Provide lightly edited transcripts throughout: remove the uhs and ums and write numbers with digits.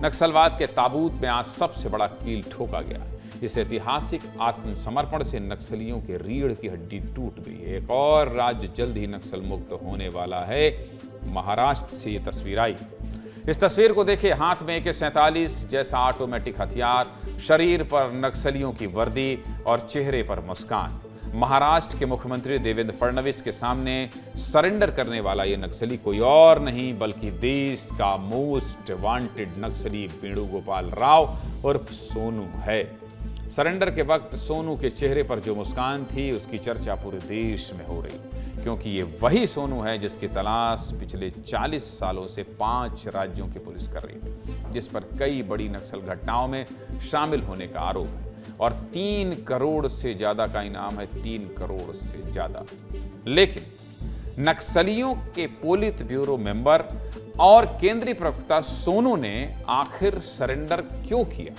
नक्सलवाद के ताबूत में आज सबसे बड़ा कील ठोका गया है। इस ऐतिहासिक आत्मसमर्पण से नक्सलियों के रीढ़ की हड्डी टूट गई है। एक और राज्य जल्द ही नक्सल मुक्त होने वाला है। महाराष्ट्र से ये तस्वीर आई। इस तस्वीर को देखिए, हाथ में AK-47 जैसा ऑटोमेटिक हथियार, शरीर पर नक्सलियों की वर्दी और चेहरे पर मुस्कान। महाराष्ट्र के मुख्यमंत्री देवेंद्र फडणवीस के सामने सरेंडर करने वाला ये नक्सली कोई और नहीं बल्कि देश का मोस्ट वांटेड नक्सली वेणुगोपाल राव उर्फ सोनू है। सरेंडर के वक्त सोनू के चेहरे पर जो मुस्कान थी, उसकी चर्चा पूरे देश में हो रही, क्योंकि ये वही सोनू है जिसकी तलाश पिछले 40 सालों से 5 राज्यों की पुलिस कर रही थी, जिस पर कई बड़ी नक्सल घटनाओं में शामिल होने का आरोप है और 3 करोड़ से ज्यादा का इनाम है। 3 करोड़ से ज्यादा। लेकिन नक्सलियों के पोलित ब्यूरो मेंबर और केंद्रीय प्रवक्ता सोनू ने आखिर सरेंडर क्यों किया,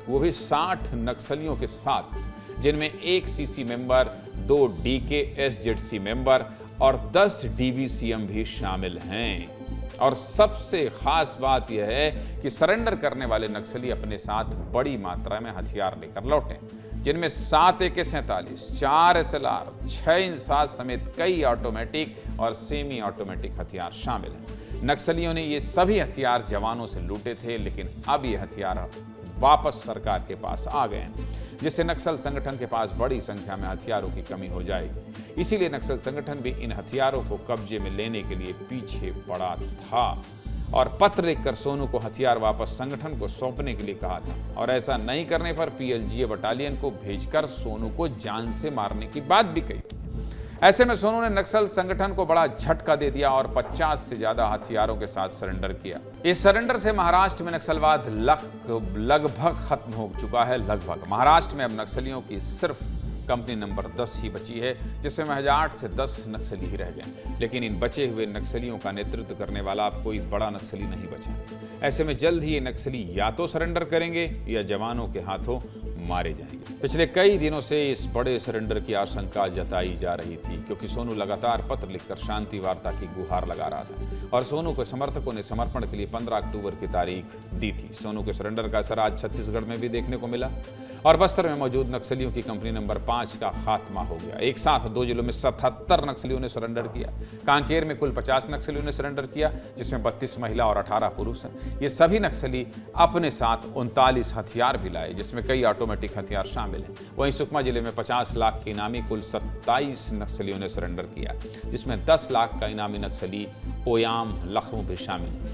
वो भी 60 नक्सलियों के साथ, जिनमें 1 CC मेंबर, 2 DKSZC मेंबर और 10 DVCM भी शामिल हैं। और सबसे खास बात यह है कि सरेंडर करने वाले नक्सली अपने साथ बड़ी मात्रा में हथियार लेकर लौटे, जिनमें 7 AK-47, 4 SLR, 6 इंसास समेत कई ऑटोमेटिक और सेमी ऑटोमेटिक हथियार शामिल हैं। नक्सलियों ने ये सभी हथियार जवानों से लूटे थे, लेकिन अब ये हथियार वापस सरकार के पास आ गए हैं, जिससे नक्सल संगठन के पास बड़ी संख्या में हथियारों की कमी हो जाएगी। इसीलिए नक्सल संगठन भी इन हथियारों को कब्जे में लेने के लिए पीछे पड़ा था और पत्र लिखकर सोनू को हथियार वापस संगठन को सौंपने के लिए कहा था। और ऐसा नहीं करने पर PLGA बटालियन को भेजकर सोनू को जान से मारने की बात भी कही। ऐसे में सोनू ने नक्सल संगठन को बड़ा झटका दे दिया और 50 से ज्यादा हथियारों के साथ सरेंडर किया। इस सरेंडर से महाराष्ट्र में नक्सलवाद लगभग खत्म हो चुका है। लगभग महाराष्ट्र में अब नक्सलियों की सिर्फ कंपनी नंबर 10 ही बची है, जिसमें महज 8 से 10 नक्सली ही रह गए। लेकिन इन बचे हुए नक्सलियों का नेतृत्व करने वाला अब कोई बड़ा नक्सली नहीं बचा। ऐसे में जल्द ही ये नक्सली या तो सरेंडर करेंगे या जवानों के हाथों मारे जाएंगे। पिछले कई दिनों से इस बड़े सरेंडर की आशंका जताई जा रही थी, क्योंकि सोनू लगातार पत्र लिखकर शांति वार्ता की गुहार लगा रहा था और सोनू के समर्थकों ने समर्पण के लिए 15 अक्टूबर की तारीख दी थी। सोनू के सरेंडर का असर आज छत्तीसगढ़ में भी देखने को मिला और बस्तर में मौजूद नक्सलियों की कंपनी नंबर 5 का खात्मा हो गया। एक साथ 2 जिलों में 77 नक्सलियों ने सरेंडर किया। कांकेर में कुल 50 नक्सलियों ने सरेंडर किया, जिसमें 32 महिला और 18 पुरुष हैं। ये सभी नक्सली अपने साथ 39 हथियार भी लाए, जिसमें कई ऑटोमेटिक हथियार शामिल हैं। वहीं सुकमा जिले में 50 लाख के इनामी कुल 27 नक्सलियों ने सरेंडर किया, जिसमें 10 लाख का इनामी नक्सली ओयाम लखनऊ भी शामिल है।